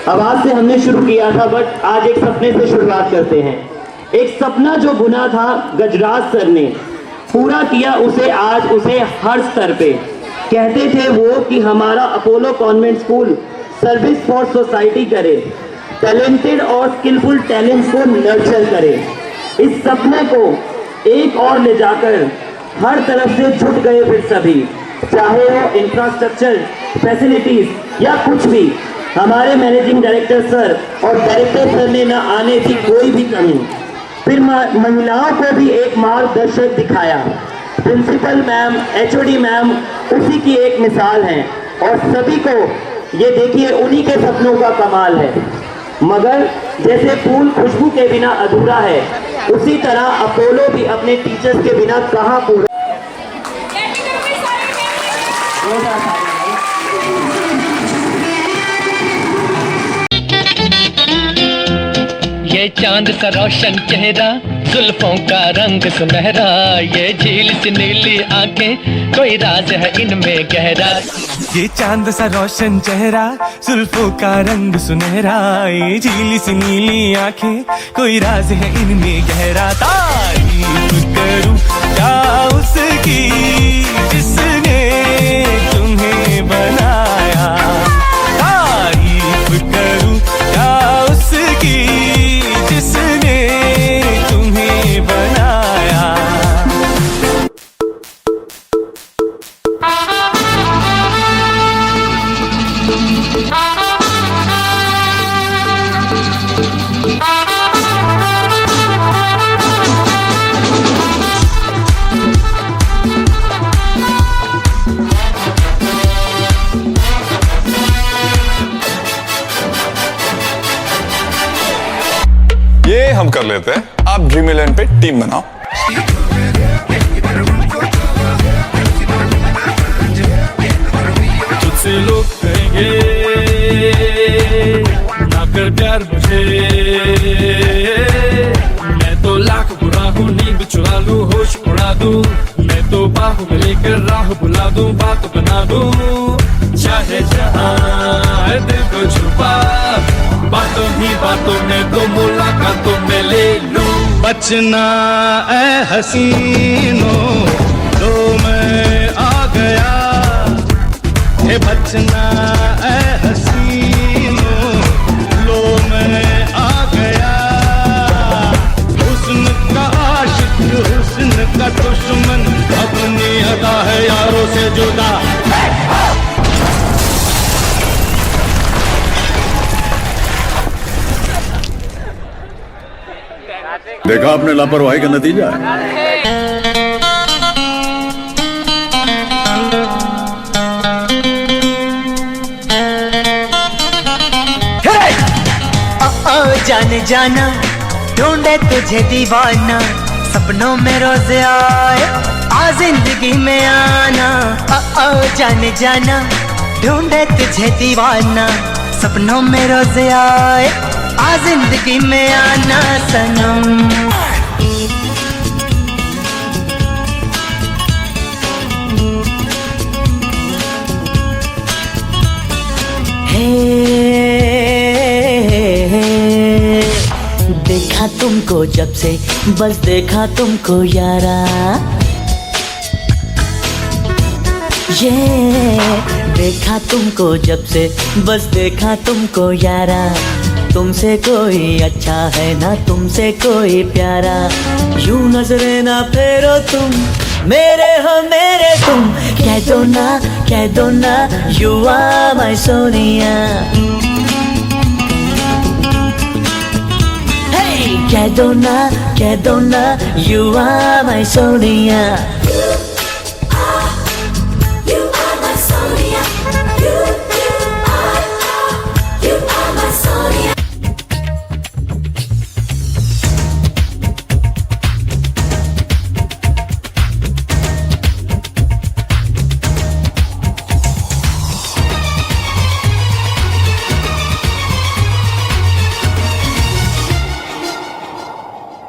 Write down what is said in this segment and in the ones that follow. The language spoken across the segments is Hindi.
आवाज से हमने शुरू किया था, बट आज एक सपने से शुरुआत करते हैं। एक सपना जो बुना था गजराज सर ने, पूरा किया उसे आज उसे हर स्तर पे। कहते थे वो कि हमारा Apollo convent school service for society करे, टैलेंटेड और स्किलफुल टैलेंट्स को नर्चर करे। इस सपने को एक और ले जाकर हर तरफ से जुट गए फिर सभी, चाहे वो इंफ्रास्ट्रक्चर, फैसिलिटीज या कुछ भी। हमारे मैनेजिंग डायरेक्टर सर और डायरेक्टर सर ने न आने की कोई भी कमी। फिर महिलाओं को भी एक मार्गदर्शक दिखाया। प्रिंसिपल मैम, एचओडी मैम उसी की एक मिसाल हैं, और सभी को ये देखिए उन्हीं के सपनों का कमाल है। मगर जैसे फूल खुशबू के बिना अधूरा है, उसी तरह अपोलो भी अपने टीचर्स के बिना कहाँ पूरा। ये चांद सा रोशन चेहरा, जुल्फों का रंग सुनहरा, ये झील सी नीली आंखें, कोई राज है इनमें गहरा। ये चांद सा रोशन चेहरा, जुल्फों का रंग सुनहरा, ये झील सी नीली आंखें, कोई राज है इनमें गहरा। तारीफ करूं क्या उसकी जिसने तुम्हें बनाया, तारीफ करूं क्या उसकी जिसने तुम्हें बनाया। ये हम कर लेते हैं, आप ड्रीम इलेवन पे टीम बनाओ। तुझसे लोग कहेंगे ना कर प्यार मुझे, मैं तो लाख बुरा हूँ, नींद चुरा लूं, होश उड़ा दूं, मैं तो बाहों में लेकर राह बुला दूं, बात बना दूं, चाहे जहां दिल को छुपा, बातों ही बातों में तो मुलाकातों में ले लूं। बचना ऐ हसीनों, लो मैं आ गया, हे बचना ऐ हसीनों, लो मैं आ गया। हुस्न का आशिक, हुस्न का दुश्मन, अपनी अदा है यारों से जुदा। देखा आपने लापरवाही का नतीजा है। जाने जाना ढूंढे तुझे दीवाना, सपनों में रोज आए आ जिंदगी में आना। जाने जाना ढूंढे तुझे दीवाना, सपनों में रोज आए आ जिंदगी में आना सनम। देखा तुमको जब से, बस देखा तुमको यारा, ये देखा तुमको जब से, बस देखा तुमको यारा। तुमसे कोई अच्छा है ना, तुमसे कोई प्यारा, यूं नजरे ना फेरो तुम, मेरे हो मेरे तुम। कह दो ना यू आर माय सोनिया, कह दो ना you are my Sonia।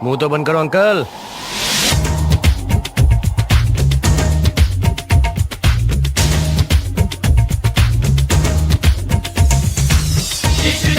मुंह तो बंद करो अंकल। You should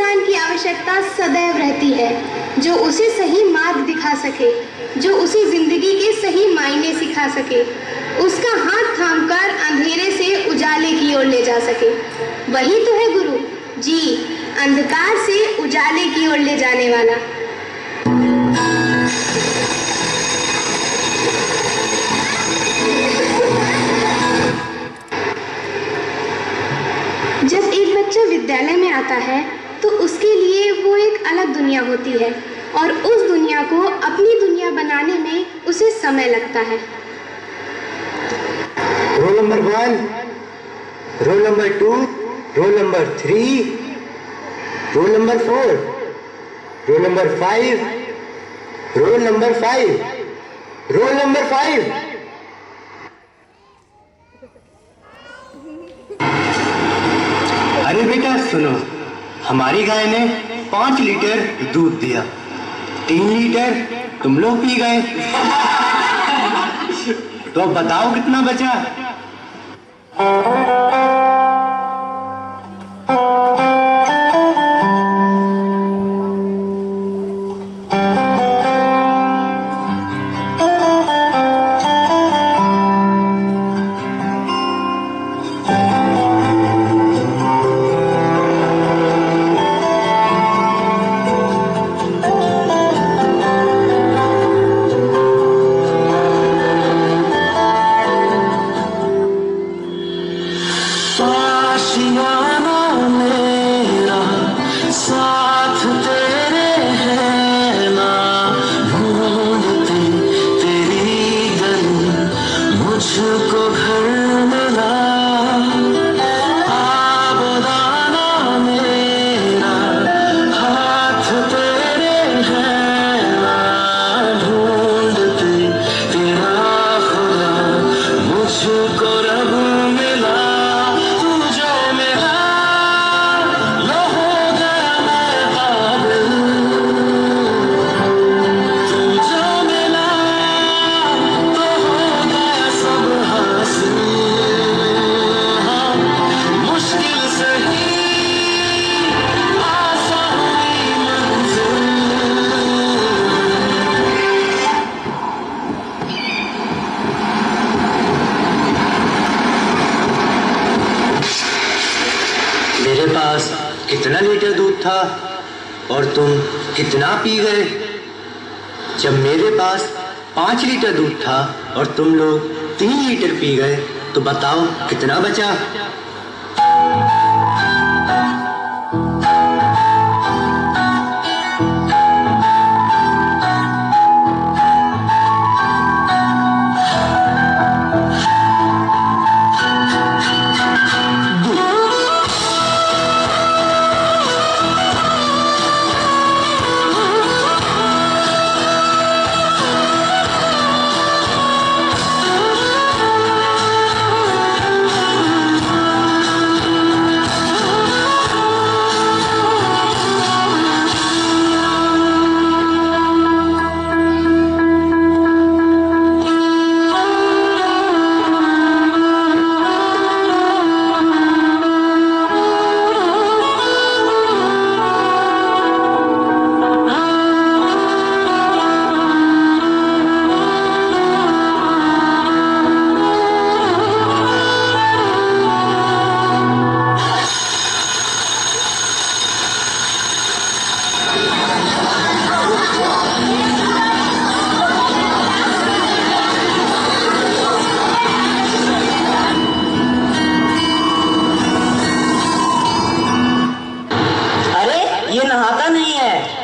इंसान की आवश्यकता सदैव रहती है, जो उसे सही मार्ग दिखा सके, जो उसे जिंदगी के सही मायने सिखा सके, उसका हाथ थामकर अंधेरे से उजाले की ओर ले जा सके। वही तो है गुरु जी, अंधकार से उजाले की ओर ले जाने वाला। जब एक बच्चा विद्यालय में आता है तो उसके लिए वो एक अलग दुनिया होती है और उस दुनिया को अपनी दुनिया बनाने में उसे समय लगता है। Roll number 1, roll number 2, roll number 3, roll number 4, roll number 5, roll number 5, roll number 5। अरे बेटा सुनो, हमारी गाय ने 5 लीटर दूध दिया, 3 लीटर तुम लोग पी गए, तो बताओ कितना बचा? मेरे पास कितना लीटर दूध था और तुम कितना पी गए? जब मेरे पास 5 लीटर दूध था और तुम लोग 3 लीटर पी गए, तो बताओ कितना बचा?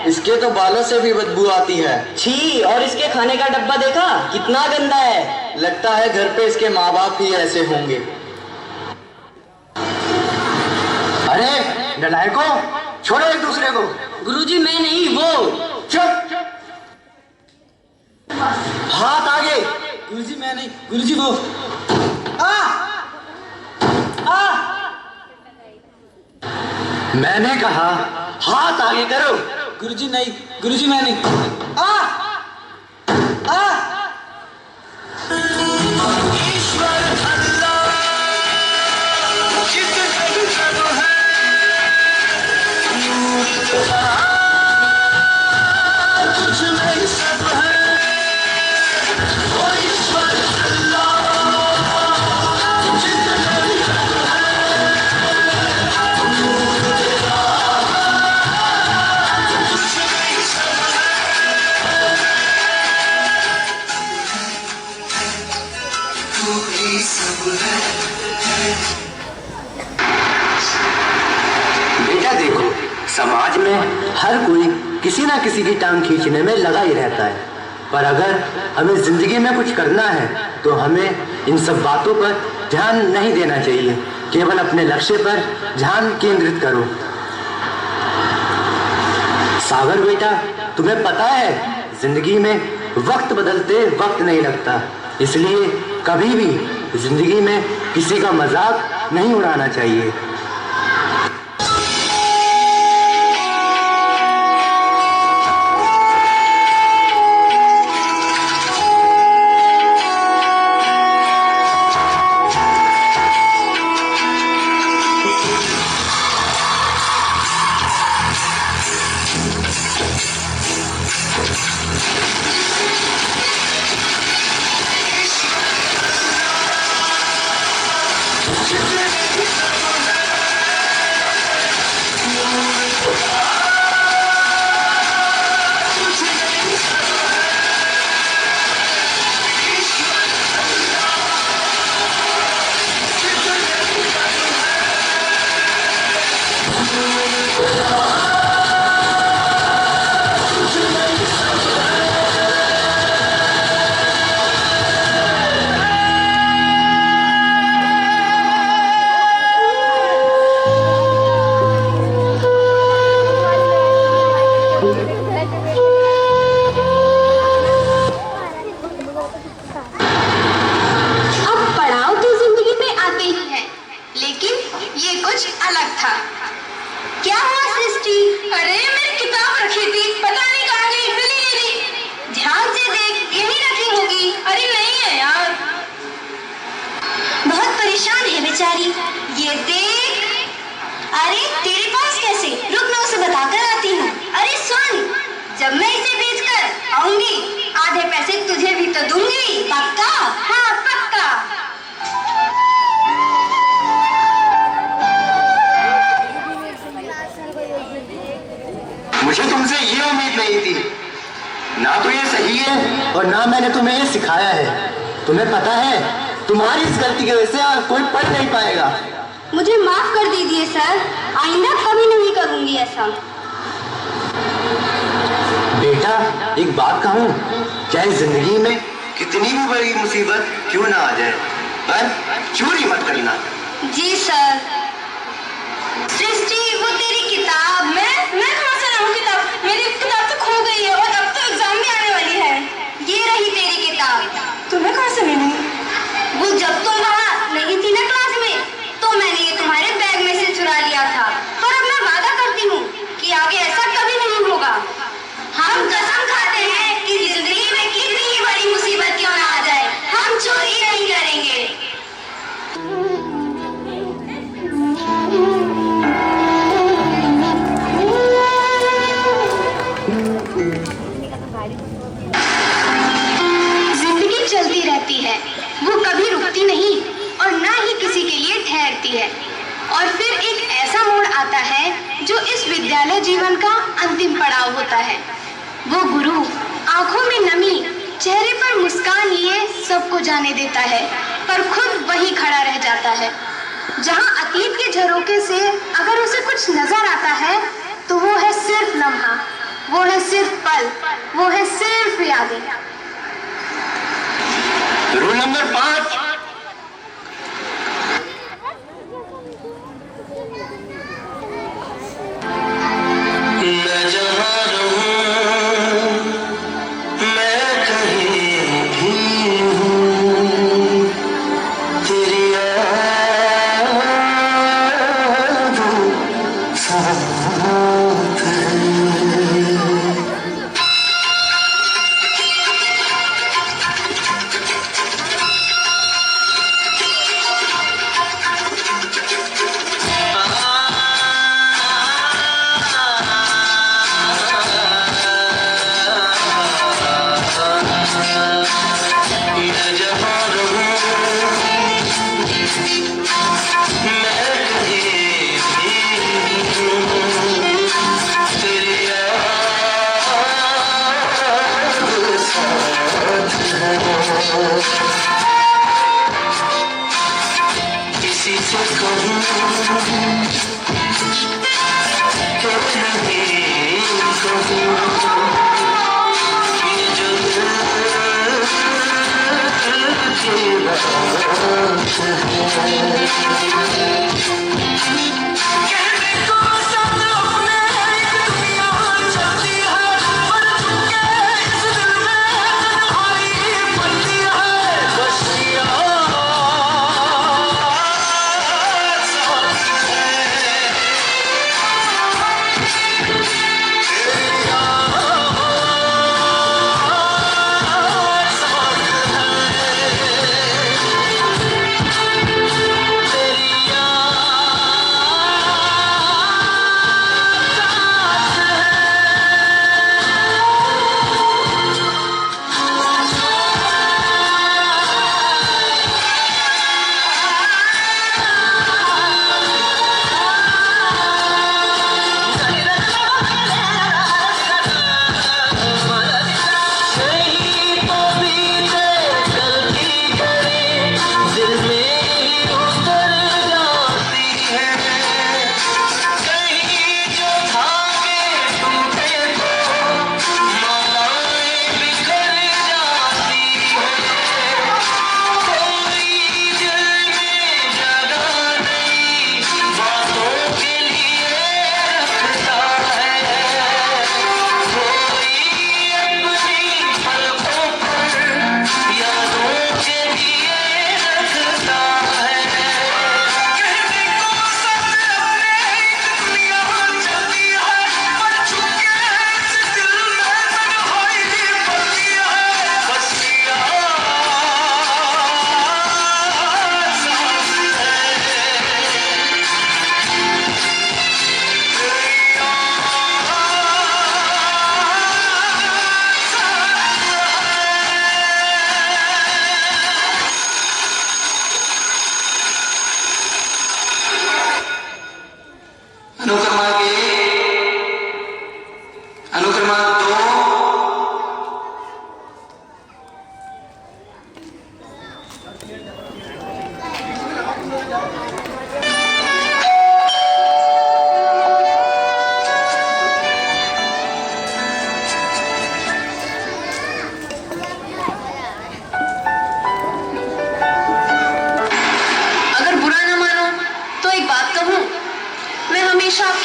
इसके तो बालों से भी बदबू आती है। छी, और इसके खाने का डब्बा देखा कितना गंदा है। लगता है घर पे इसके माँ बाप ही ऐसे होंगे। अरे नलायको, छोड़ो एक दूसरे को। गुरुजी मैं नहीं, वो। चुप। हाथ आगे। गुरुजी मैं नहीं, गुरुजी वो। मैंने कहा हाथ आगे करो। गुरुजी नहीं, गुरुजी मैं नहीं। ईश्वर अल्लाह जिस जग है समाज में हर कोई किसी ना किसी की टांग खींचने में लगा ही रहता है, पर अगर हमें जिंदगी में कुछ करना है तो हमें इन सब बातों पर ध्यान नहीं देना चाहिए, केवल अपने लक्ष्य पर ध्यान केंद्रित करो। सागर बेटा, तुम्हें पता है जिंदगी में वक्त बदलते वक्त नहीं लगता, इसलिए कभी भी जिंदगी में किसी का मजाक नहीं उड़ाना चाहिए। ये देख। अरे तेरे पास कैसे? रुक मैं उसे बताकर आती हूँ। अरे सुन, जब मैं इसे बेचकर आऊंगी आधे पैसे तुझे भी तो दूंगी। पक्का? हाँ पक्का। मुझे तुमसे ये उम्मीद नहीं थी। ना तो ये सही है और ना मैंने तुम्हें ये सिखाया है। तुम्हें पता है तुम्हारी इस गलती की वजह से कोई पढ़ नहीं पाएगा। मुझे माफ कर दीजिए सर, आइंदा कभी नहीं करूंगी ऐसा। बेटा एक बात कहूँ, चाहे जिंदगी में कितनी भी बड़ी मुसीबत क्यों ना आ जाए, पर चोरी मत करना। जी सर। सृष्टि वो तेरी किताब, मैं कहाँ से लाऊं किताब? मेरी किताब तो खो गई है और अब तो एग्जाम भी आने वाली है। ये रही तेरी किताब। तुम्हें कहाँ से मिली? वो जब तुम वहाँ नहीं थी ना क्लास में, तो मैंने ये तुम्हारे बैग में से चुरा लिया था। पर अब मैं वादा करती हूँ कि आगे ऐसा कभी नहीं होगा। हम कसम खाते हैं कि जिंदगी में कितनी ही बड़ी मुसीबत क्यों ना आ जाए, हम चोरी नहीं करेंगे। जिंदगी चलती रहती है, वो कभी रुकती नहीं और ना ही किसी के लिए ठहरती है। और फिर एक ऐसा मोड़ आता है जो इस विद्यालय जीवन का अंतिम पड़ाव होता है। वो गुरु आंखों में नमी, चेहरे पर मुस्कान लिए सबको जाने देता है, पर खुद वही खड़ा रह जाता है। जहां अतीत के झरोके से अगर उसे कुछ नजर आता है तो वो है सिर्फ लम्हा, वो है सिर्फ पल, वो है सिर्फ यादें। Rule number 5। मैं जहाँ रहूं, मैं कहीं भी हूँ, तेरी यादों साथ है।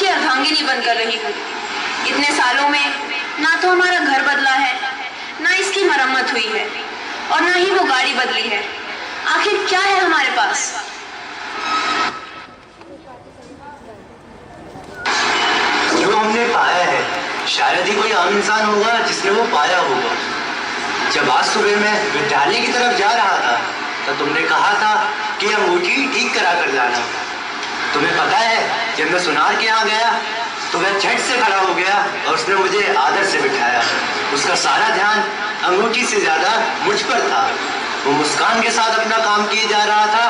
अर्धांगिनी बनकर रही हूँ। इतने सालों में ना तो हमारा घर बदला है, ना इसकी मरम्मत हुई है और ना ही वो गाड़ी बदली है। आखिर क्या है हमारे पास? जो हमने पाया है शायद ही कोई आम इंसान होगा जिसने वो पाया होगा। जब आज सुबह मैं विद्यालय की तरफ जा रहा था तो तुमने कहा था कि अंगूठी ठीक करा कर लाना। तुम्हें पता है जब मैं सुनार के यहाँ गया तो वह झट से खड़ा हो गया और उसने मुझे आदर से बिठाया। उसका सारा ध्यान अंगूठी से ज्यादा मुझ पर था। वो मुस्कान के साथ अपना काम किए जा रहा था।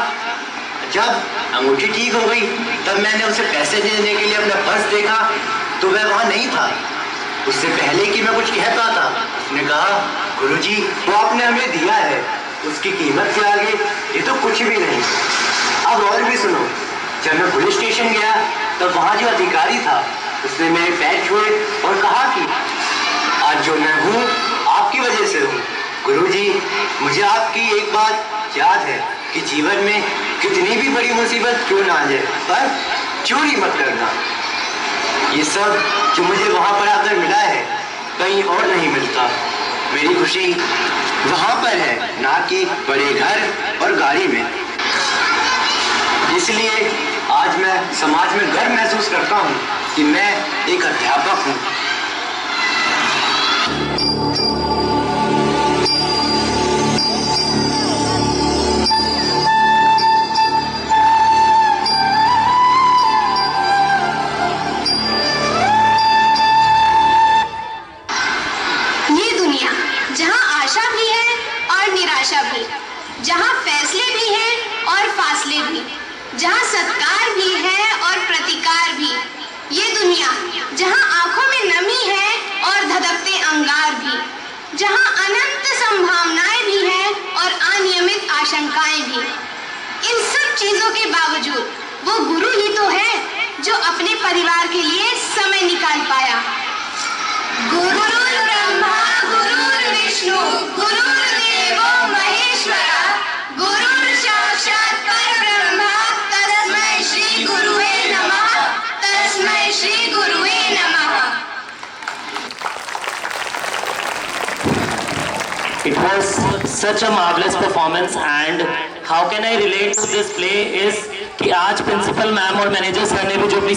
जब अंगूठी ठीक हो गई तब मैंने उसे पैसे देने के लिए अपना पर्स देखा तो वह वहाँ नहीं था। उससे पहले कि मैं कुछ कह पाता उसने कहा, गुरुजी वो आपने हमें दिया है, उसकी कीमत के आगे ये तो कुछ भी नहीं। अब और भी सुनो, जब मैं पुलिस स्टेशन गया तब वहाँ जो अधिकारी था उसने मेरे पैर छुए और कहा कि आज जो मैं हूँ आपकी वजह से हूँ। गुरुजी मुझे आपकी एक बात याद है कि जीवन में कितनी भी बड़ी मुसीबत क्यों ना आ जाए पर चोरी मत करना। ये सब जो मुझे वहाँ पर आकर मिला है कहीं और नहीं मिलता। मेरी खुशी वहाँ पर है, ना कि बड़े घर और गाड़ी में। इसलिए आज मैं समाज में गर्व महसूस करता हूँ कि मैं एक अध्यापक हूँ। ये दुनिया जहाँ आशा भी है और निराशा भी, जहाँ फैसले भी हैं और फासले भी, जहाँ सत्कार भी है और प्रतिकार भी। ये दुनिया जहाँ आंखों में नमी है और धधकते अंगार भी, जहाँ अनंत संभावनाएं भी हैं और अनियमित आशंकाएं भी। इन सब चीजों के बावजूद वो गुरु ही तो है जो अपने परिवार के लिए समय निकाल पाया। गुरुर् ब्रह्मा गुरुर्विष्णु गुरुर्देवो Maheshwara गुरुर्साक्षात् It was such a marvelous performance and how can I relate to this play is कि आज प्रिंसिपल मैम और मैनेजर सर ने भी जो अपनी